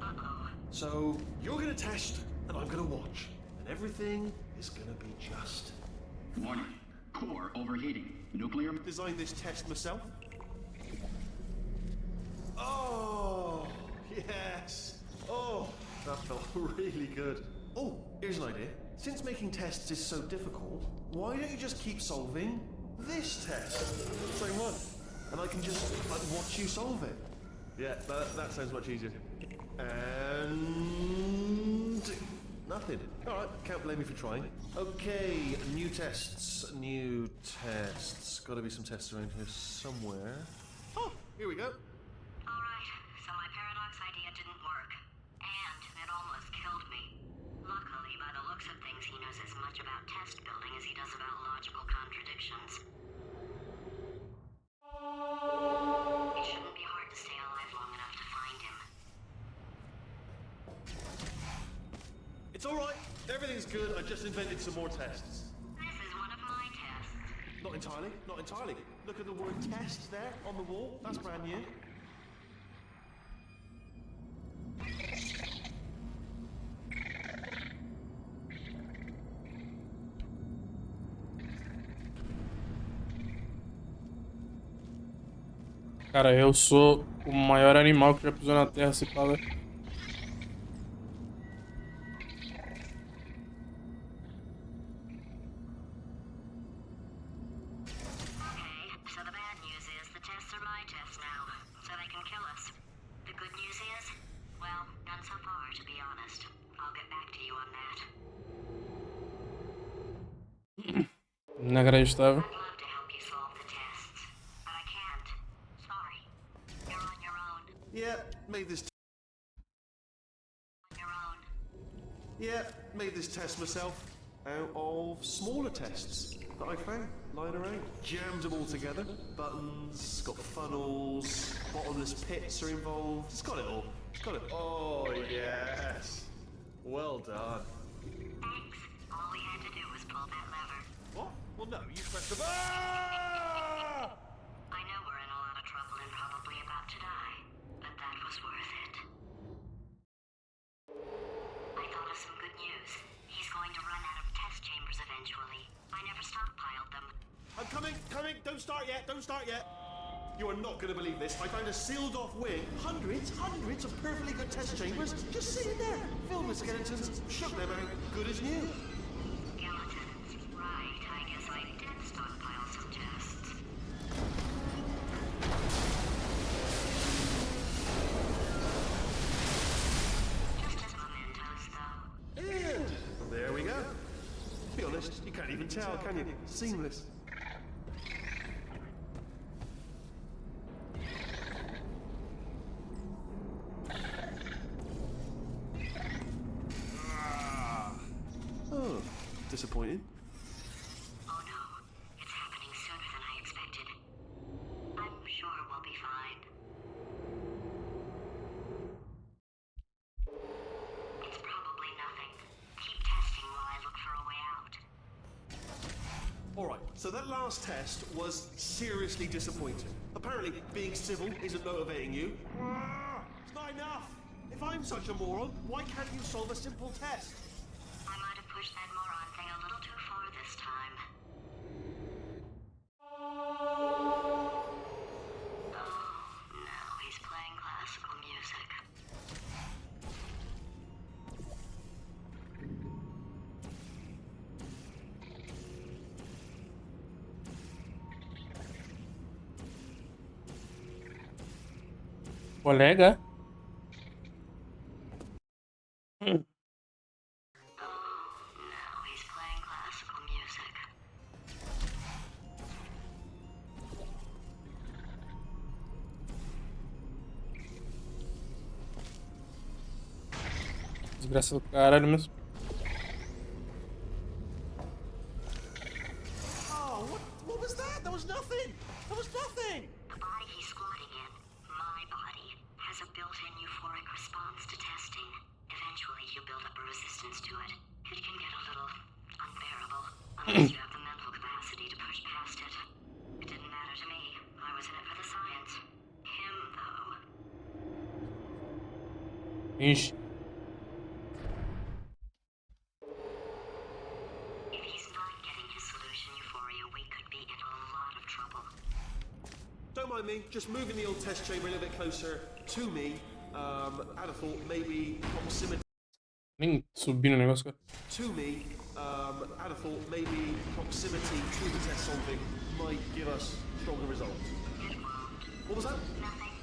Uh-oh. So you're gonna test, and I'm gonna watch, and everything is gonna be just. Warning. Core overheating. Nuclear... Designed this test myself. Oh, yes. Oh, that felt really good. Oh, here's an idea. Since making tests is so difficult, why don't you just keep solving this test? Same one. And I can just watch you solve it. Yeah, that sounds much easier. And nothing. Alright, can't blame me for trying. Okay, new tests. Gotta be some tests around here somewhere. Oh, here we go. Alright, so my paradox idea didn't work. And it almost killed me. Luckily, by the looks of things, he knows as much about test building as he does about logical contradictions. It shouldn't be hard to stay alive long enough to find him. It's alright. Everything's good. I just invented some more tests. This is one of my tests. Not entirely. Look at the word test there on the wall. That's brand new. Cara, eu sou o maior animal que já pisou na Terra, se fala. So the bad news is the tests are my tests now, so they can kill us. The good news is, well, none so far, to be honest. I'll get back to you on that. Inacreditável. I'd love to help you solve the tests, but I can't. Sorry. You're on your own. Yeah, made this. On your own. Yeah, made this test myself out of smaller tests that I found lying around. Jammed them all together. Buttons, got funnels, bottomless pits are involved. It's got it all. Oh, yes. Well done. Thanks. All we had to do was pull that lever. What? Well, no, you pressed the. Ah! I know we're in a lot of trouble and probably about to die, but that was worth it. I thought of some good news. He's going to run out of test chambers eventually. I never stockpiled them. I'm coming. Don't start yet. You are not going to believe this. I found a sealed off wing. Hundreds of perfectly good test chambers just sitting there, filled with skeletons. Shook them out, good as new. Skeletons. Right, I guess I did stockpile some tests. tell, can you? Seamless. Oh, disappointing. Oh no, it's happening sooner than I expected. I'm sure we'll be fine. It's probably nothing. Keep testing while I look for a way out. Alright, so that last test was seriously disappointing. Apparently, being civil isn't motivating you. It's not enough! If I'm such a moron, why can't you solve a simple test? I might have pushed that moron thing a little too far this time. Oh, now he's playing classical music. Colega? Now he's playing classical music. Desgraça do caralho mesmo. Oh, what was that? That was nothing! That was nothing! The body he's squatting in, my body, has a built-in euphoric response to testing. Eventually, you build up a resistance to it. It can get a little unbearable unless you have the mental capacity to push past it. It didn't matter to me. I was in it for the science. Him, though. Ixi. If he's not getting his solution euphoria, we could be in a lot of trouble. Don't mind me, just moving the old test chamber a little bit closer to me. I'd have thought maybe proximity Nem subi no negócio, cara. to me. I'd have thought maybe proximity to the test solving might give us stronger results. What was that? Nothing.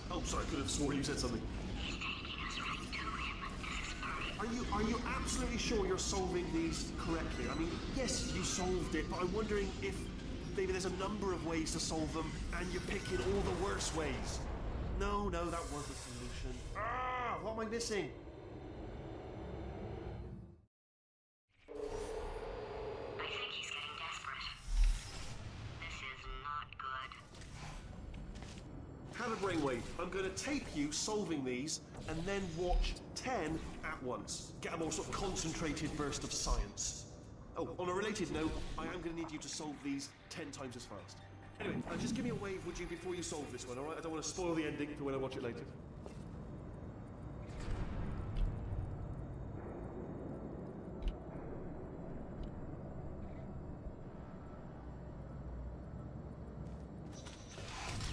Oh, sorry, I could have sworn you said something. He's taking us right to him. This is perfect. Are you absolutely sure you're solving these correctly? I mean, yes, you solved it, but I'm wondering if maybe there's a number of ways to solve them, and you're picking all the worst ways. No, that wasn't the solution. What am I missing? I think he's getting desperate. This is not good. Have a brainwave. I'm going to tape you solving these, and then watch 10 at once. Get a more sort of concentrated burst of science. Oh, on a related note, I am going to need you to solve these 10 times as fast. Anyway, just give me a wave, would you, before you solve this one, alright? I don't want to spoil the ending for when I watch it later.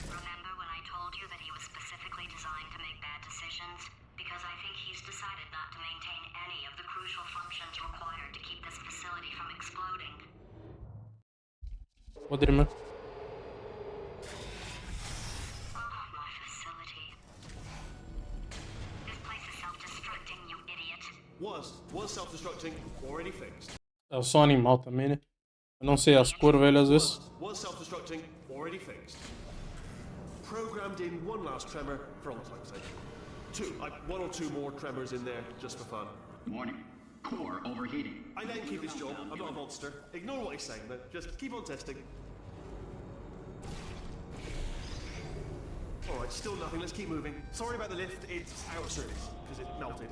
Remember when I told you that he was specifically designed to make bad decisions? Because I think he's decided not to maintain any of the crucial functions required to keep this facility from exploding. Podrimy. My facility. This place is self-destructing, you idiot. Was self-destructing, already fixed. É só animal também, né? Eu não sei as cores, velho, às vezes. Was self-destructing, already fixed. Programmed in one last tremor for old time's sake. One or two more tremors in there, just for fun. Warning. Core overheating. I let him keep his job, I'm not a monster. Ignore what he's saying, though. Just keep on testing. Alright, still nothing, let's keep moving. Sorry about the lift, it's out of service, because it melted.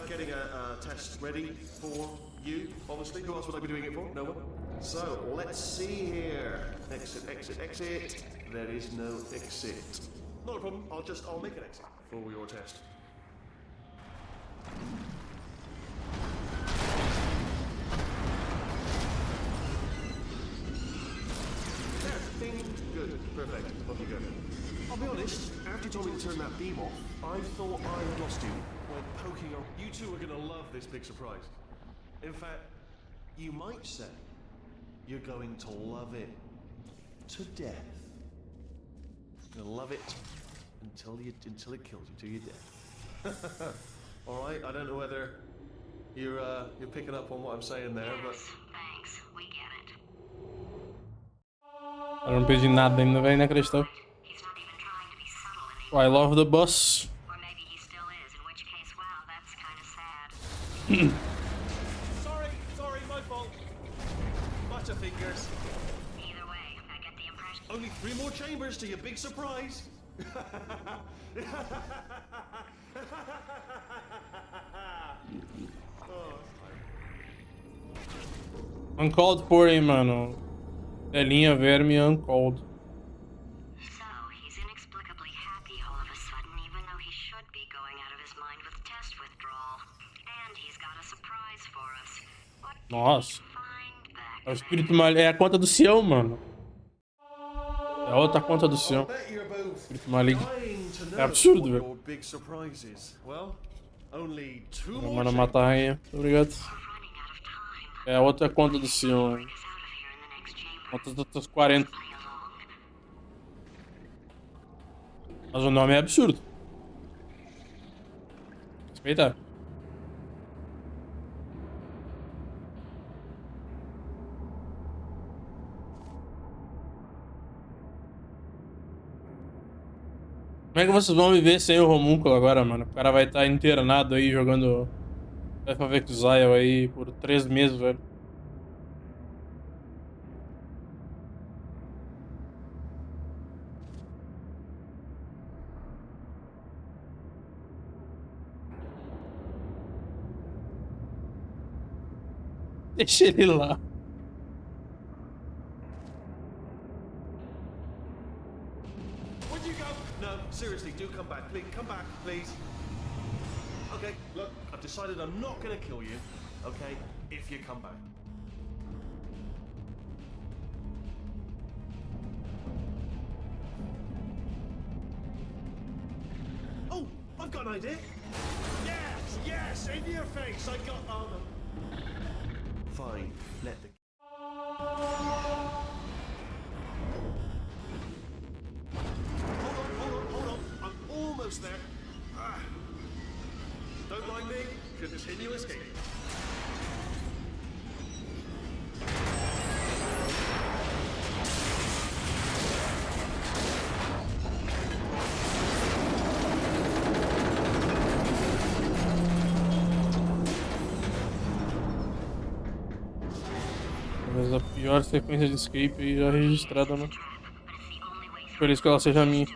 Getting a test ready for you, obviously. Who else would I be doing it for? No one. So, let's see here. Exit, exit, exit. There is no exit. Not a problem. I'll make an exit for your test. There. Perfect. Off you go. I'll be honest, after you told me to turn that beam off, I thought I had lost you. When poking around, you two are gonna love this big surprise. In fact, you might say you're going to love it to death. You're gonna love it until it kills you, till you're dead. All right. I don't know whether you're picking up on what I'm saying there, but Thanks, we get it. Eu não pedi nada ainda, velho, inacreditável. He's not even trying to be subtle anymore. Oh, I love the bus. Or maybe he still is, in which case, wow, that's kind of sad. sorry, my fault. Butterfingers. Either way, I get the impression. Only 3 more chambers to your big surprise. Uncalled for, hein, mano. Telinha verme uncalled. So, he's inexplicably happy all of a sudden, even though he should be going out of his mind with test withdrawal. And he's got a surprise for us. What did Nossa. he find back É o there? espírito maligno. É a conta do Sião, mano. É a outra conta do Sião. Bet you're both Espírito maligno. dying to know É absurdo, what velho. your big surprise is. Well, only 2 A more mana chambers. mata a rainha. Muito obrigado. Running out of time. É a outra conta do Sião, hein. Get us out of here in the next chamber. Conta dos outros 40. Play along. Mas o nome é absurdo. Respeitar. Como é que vocês vão viver sem o homúnculo agora, mano? O cara vai estar internado aí jogando Death of Exile aí por 3 meses, velho. Deixa ele lá. Where'd you go? No, seriously, do come back. Please, come back, please. Okay, look, I've decided I'm not gonna kill you, okay, if you come back. Oh, I've got an idea. Yes, in your face. I got armor. Fine, let the. Hold on. I'm almost there. Ah. Don't mind me. Continue escaping. Talvez a pior sequência de escape aí já registrada, né? Feliz que ela seja minha.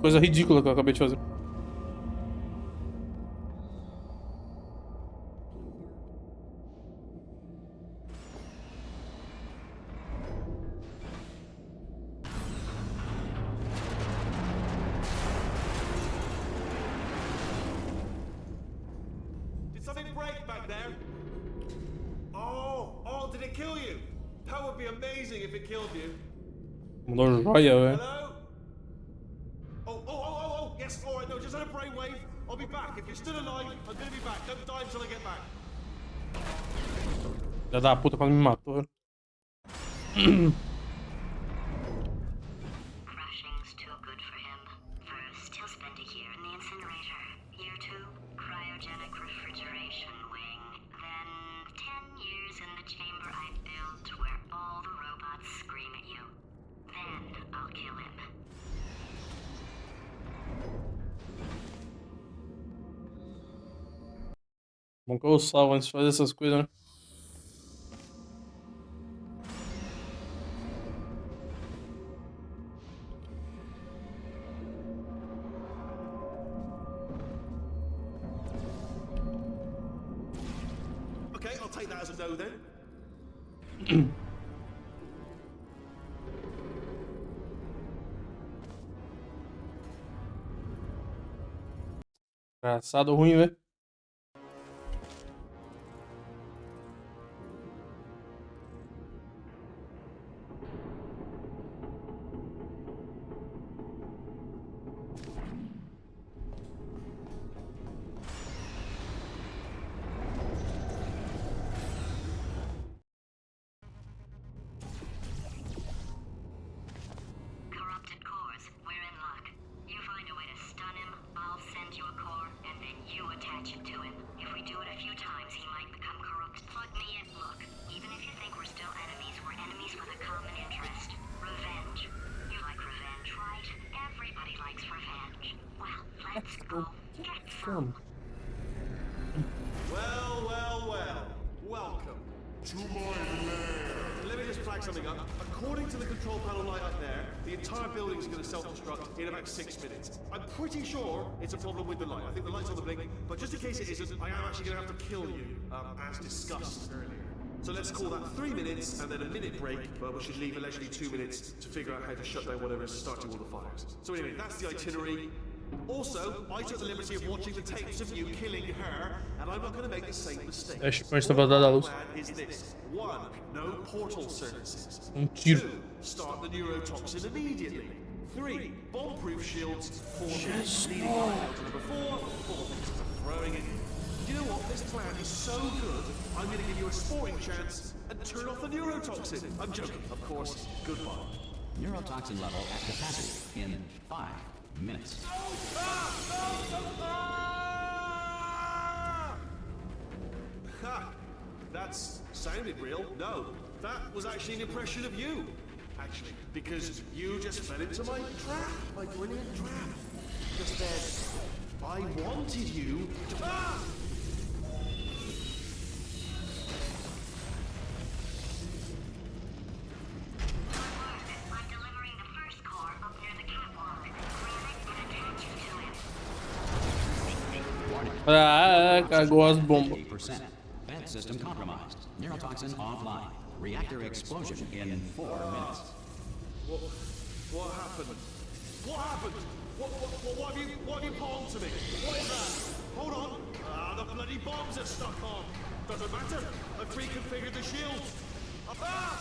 Coisa ridícula que eu acabei de fazer. Did something break back there? Oh, did it kill you? That would be amazing if it killed you. Mudou joia, velho. Hello? Oh, yes, alright, no, just had a brainwave. I'll be back. If you're still alive, I'm gonna be back. Don't die until I get back. Filha da puta quase me matou, velho. Crashing's too good for him. First, he'll spend a year in the incinerator. Year 2, cryogenic refrigeration wing. Then, 10 years in the chamber I built where all the robots scream at you. Then, I'll kill him. Bom que eu salvo antes de fazer essas coisas, né? Okay, I'll take that as a no then. Engraçado ruim, velho. send you a core, and then you attach it to him. If we do it a few times, he might become corrupt. Plug me in. Look, even if you think we're still enemies, we're enemies with a common interest. Revenge. You like revenge, right? Everybody likes revenge. Well, let's go get some. Well, well, well. Welcome to my lair. Let me just flag something up. According to the control panel light up there, the entire building is going to self-destruct in about 6 minutes. I'm pretty sure it's a problem with the light. I think the light's on the blink, but just in case it isn't, I am actually going to have to kill you, as discussed earlier. So let's call that 3 minutes and then a minute break, but we should leave allegedly 2 minutes to figure out how to shut down whatever is starting all the fires. So anyway, that's the itinerary. Also, I took the liberty of watching the tapes of you killing her, and I'm not going to make the same mistake. É, Chico, está vazada a luz. Plan is this. 1. No portal services. Tiro. 2. Start the neurotoxin immediately. 3. Bomb-proof shields. 4. Leading on to number 4. 4 things for throwing it. You know what? This plan is so good, I'm going to give you a sporting chance and turn off the neurotoxin. I'm joking, of course. Goodbye. Neurotoxin level at capacity in 5 minutes. Ha! That's sounded real. No, that was actually an impression of you. Actually, because you just fell into my trap, my brilliant trap. Just then, I wanted you to. Ah! I'm delivering the first core up near the catwalk. Grab it and attach it to him. Ah, cagou as bombas. 80%. Vent system compromised. Neurotoxin offline. Reactor explosion in 4 minutes. What happened? What happened? What have you put onto me? What is that? Hold on. Ah, the bloody bombs are stuck on. Doesn't matter. I've reconfigured the shield. Ah!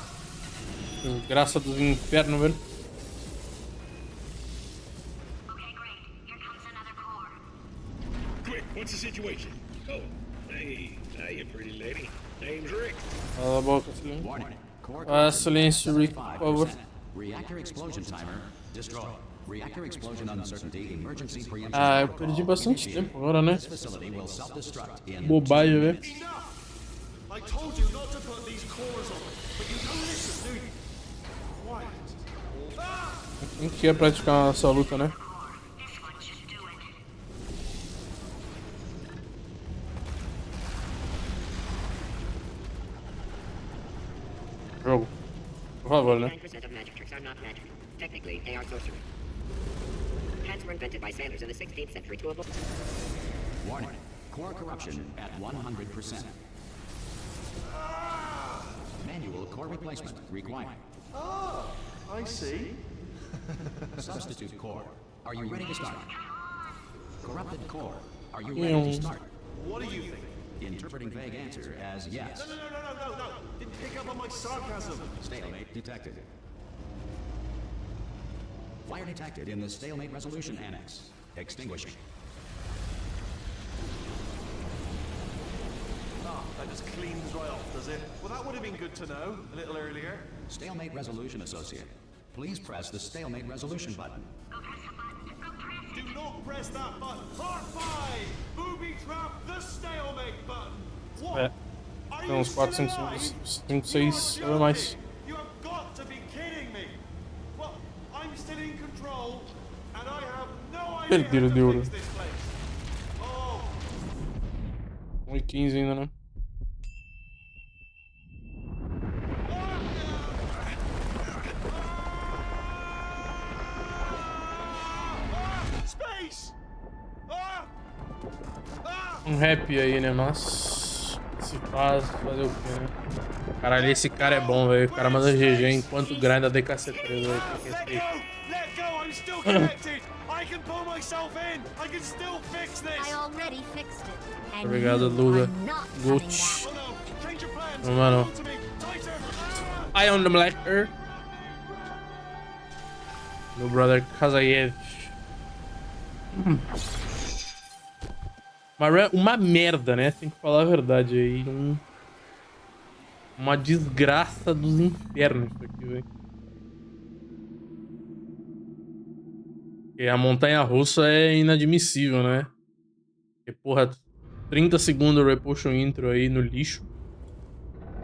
Graça dos infernos, velho. Okay, great. Here comes another core. Quick, what's the situation? Oh, hey, you pretty lady. Name's Rick. Cala a boca, silêncio. Warning. Core Ah, silêncio, Rick, por 5%. favor. Reactor explosion timer destroyed. Reactor explosion uncertainty emergency preemption. Ah, eu protocol perdi bastante initiated. tempo agora, né? This facility will self-destruct in Bobagem, 2 velho. minutes. Enough! I told you not to put these cores on, but you don't listen, do you? Quiet. Ah! Quem quer praticar essa luta, né? This one should do it. Jogo. Por favor, né? 99% of magic tricks are not magic. Technically, they are sorcery. Hands were invented by sailors in the 16th century to avoid. Warning. Core corruption at 100%. Manual core replacement required. Ah! I see. Substitute core. Are you ready to start? Corrupted core. Are you ready to start? What do you think? Interpreting vague answer as yes. No. Didn't pick up on my sarcasm. Stalemate detected. Fire detected in the stalemate resolution annex. Extinguishing. Ah, that just cleans right off, does it? Well, that would have been good to know a little earlier. Stalemate resolution associate. Please press the stalemate resolution button. Go press the button. Go press it. Do not press that button. Part 5! Booby trap the stalemate button. What? É. Are Tem you uns 4, still 5, alive? 5, 6, ou mais. You have got to be kidding me. Well, I'm still in control, and I have no idea how Perdido de to ouro. fix this place. Oh, 1:15 ainda, né? space! Ah! Um rap aí, né? Mas se faz, fazer o quê, né? Caralho, esse cara é bom, velho. O cara manda GG enquanto grinda DKC3, velho. Let go, I'm still connected. I can pull myself in. I can still fix this. I already fixed it. And Obrigado, you Lula. are not coming Gucci. back. Oh no, change your plans. Não, mano. Hold to me. Tighter. I on the blacker. Meu brother Kazayev. Mas é uma merda, né? Tem que falar a verdade aí. Uma desgraça dos infernos isso aqui, velho. Porque a montanha russa é inadmissível, né? Porque, porra, 30 segundos Repulsion Intro aí no lixo.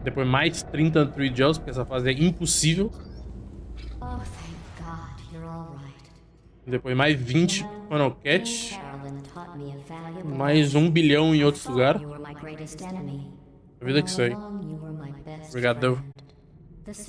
Depois mais 30 no 3 Gels, porque essa fase é impossível. Oh, thank God, you're all right. Depois mais 20 Funnel Catch. Carolyn taught me a valuable Mais 1 bilhão em outro lugar. You were my greatest enemy. A vida que sei. All along, you were my best Obrigadão. friend.